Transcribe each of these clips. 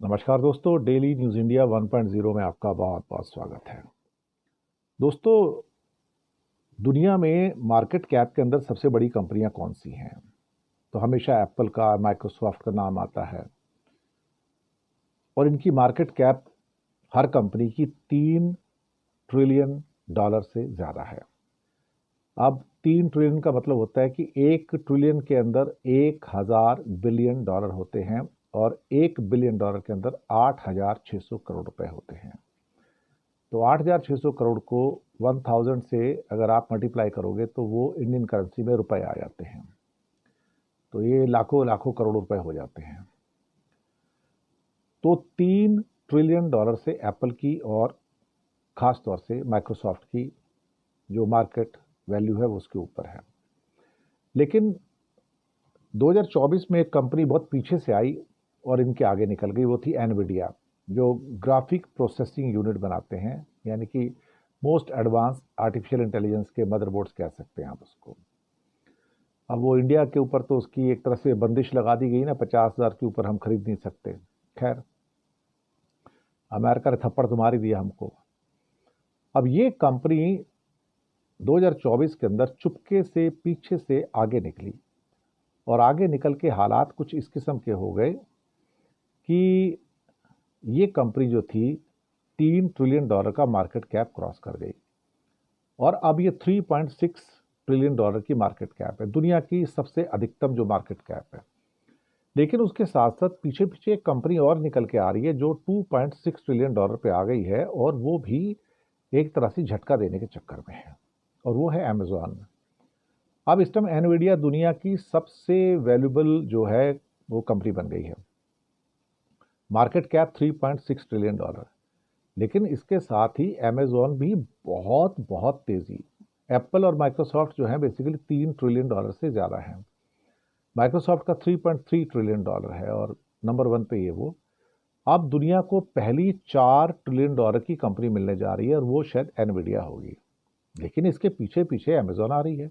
नमस्कार दोस्तों, daily news India 1.0 में आपका बहुत बहुत स्वागत है। दोस्तों, दुनिया में मार्केट कैप के अंदर सबसे बड़ी कंपनियां कौन सी हैं? तो हमेशा एप्पल का, माइक्रोसॉफ्ट का नाम आता है और इनकी मार्केट कैप हर कंपनी की 3 ट्रिलियन डॉलर से ज़्यादा है। अब 3 ट्रिलियन का मतलब होता है कि 1 ट्रिलियन के अंदर 1000 बिलियन डॉलर होते हैं और 1 बिलियन डॉलर के अंदर 8600 करोड़ रुपए होते हैं। तो 8600 करोड़ को 1000 से अगर आप मल्टीप्लाई करोगे तो वो इंडियन करेंसी में रुपए आ जाते हैं। तो ये लाखों लाखों करोड़ रुपए हो जाते हैं। तो 3 ट्रिलियन डॉलर से एप्पल की और ख़ास तौर से माइक्रोसॉफ्ट की जो मार्केट वैल्यू है वो उसके ऊपर है। लेकिन 2024 में एक कंपनी बहुत पीछे से आई और इनके आगे निकल गई, वो थी एनवीडिया, जो ग्राफिक प्रोसेसिंग यूनिट बनाते हैं, यानी कि मोस्ट एडवांस आर्टिफिशियल इंटेलिजेंस के मदरबोर्ड्स कह सकते हैं आप उसको। अब वो इंडिया के ऊपर तो उसकी एक तरह से बंदिश लगा दी गई ना, 50,000 के ऊपर हम खरीद नहीं सकते। खैर, अमेरिका ने थप्पड़ तो मार ही दिया हमको। अब ये कंपनी 2024 के अंदर चुपके से पीछे से आगे निकली और आगे निकल के हालात कुछ इस किस्म के हो गए कि ये कंपनी जो थी 3 ट्रिलियन डॉलर का मार्केट कैप क्रॉस कर गई और अब ये 3.6 ट्रिलियन डॉलर की मार्केट कैप है, दुनिया की सबसे अधिकतम जो मार्केट कैप है। लेकिन उसके साथ साथ पीछे पीछे एक कंपनी और निकल के आ रही है जो 2.6 ट्रिलियन डॉलर पे आ गई है और वो भी एक तरह से झटका देने के चक्कर में है, और वो है अमेजॉन। अब इस टाइम एनवीडिया दुनिया की सबसे वैल्यूबल जो है वो कंपनी बन गई है, मार्केट कैप 3.6 ट्रिलियन डॉलर। लेकिन इसके साथ ही अमेजॉन भी बहुत बहुत तेजी, एप्पल और माइक्रोसॉफ्ट जो है बेसिकली 3 ट्रिलियन डॉलर से ज़्यादा है। माइक्रोसॉफ्ट का 3.3 ट्रिलियन डॉलर है और नंबर 1 पे ये वो। अब दुनिया को पहली 4 ट्रिलियन डॉलर की कंपनी मिलने जा रही है और वो शायद एनवीडिया होगी। लेकिन इसके पीछे पीछे अमेजॉन आ रही है।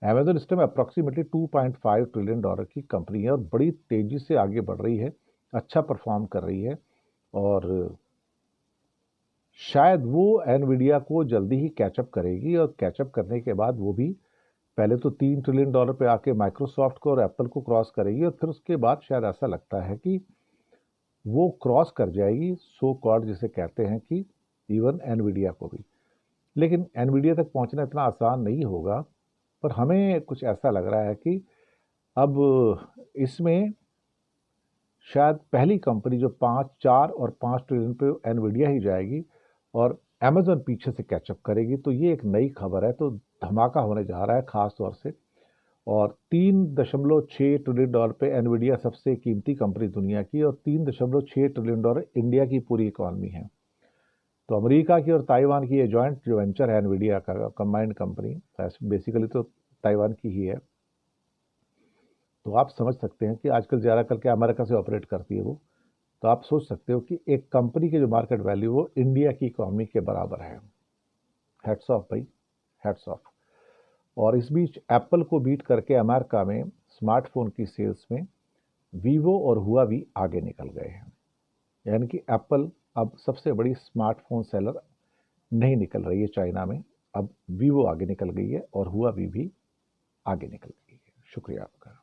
अमेजॉन इस टाइम अप्रॉक्सीमेटली 2.5 ट्रिलियन डॉलर की कंपनी है और बड़ी तेजी से आगे बढ़ रही है, अच्छा परफॉर्म कर रही है और शायद वो एनवीडिया को जल्दी ही कैचअप करेगी और कैचअप करने के बाद वो भी पहले तो 3 ट्रिलियन डॉलर पे आके माइक्रोसॉफ्ट को और एप्पल को क्रॉस करेगी और फिर उसके बाद शायद ऐसा लगता है कि वो क्रॉस कर जाएगी सो कॉल्ड, जिसे कहते हैं कि इवन एनवीडिया को भी। लेकिन एनवीडिया तक पहुंचना इतना आसान नहीं होगा, पर हमें कुछ ऐसा लग रहा है कि अब इसमें शायद पहली कंपनी जो 4 और 5 ट्रिलियन पे एनवीडिया ही जाएगी और अमेजन पीछे से कैचअप करेगी। तो ये एक नई खबर है, तो धमाका होने जा रहा है खास तौर से। और 3.6 ट्रिलियन डॉलर पे एनवीडिया सबसे कीमती कंपनी दुनिया की और 3.6 ट्रिलियन डॉलर इंडिया की पूरी इकॉनमी है। तो अमेरिका की और ताइवान की ये जॉइंट जो वेंचर है एनवीडिया का, कंबाइंड कंपनी, बेसिकली तो ताइवान की ही है। तो आप समझ सकते हैं कि आजकल ज़्यादा करके अमेरिका से ऑपरेट करती है वो। तो आप सोच सकते हो कि एक कंपनी की जो मार्केट वैल्यू वो इंडिया की इकॉनमी के बराबर है। हेड्स ऑफ भाई, हेड्स ऑफ। और इस बीच एप्पल को बीट करके अमेरिका में स्मार्टफोन की सेल्स में वीवो और हुआवी आगे निकल गए हैं। यानी कि एप्पल अब सबसे बड़ी स्मार्टफोन सेलर नहीं निकल रही है चाइना में, अब वीवो आगे निकल गई है और हुआवी भी आगे निकल गई है। शुक्रिया आपका।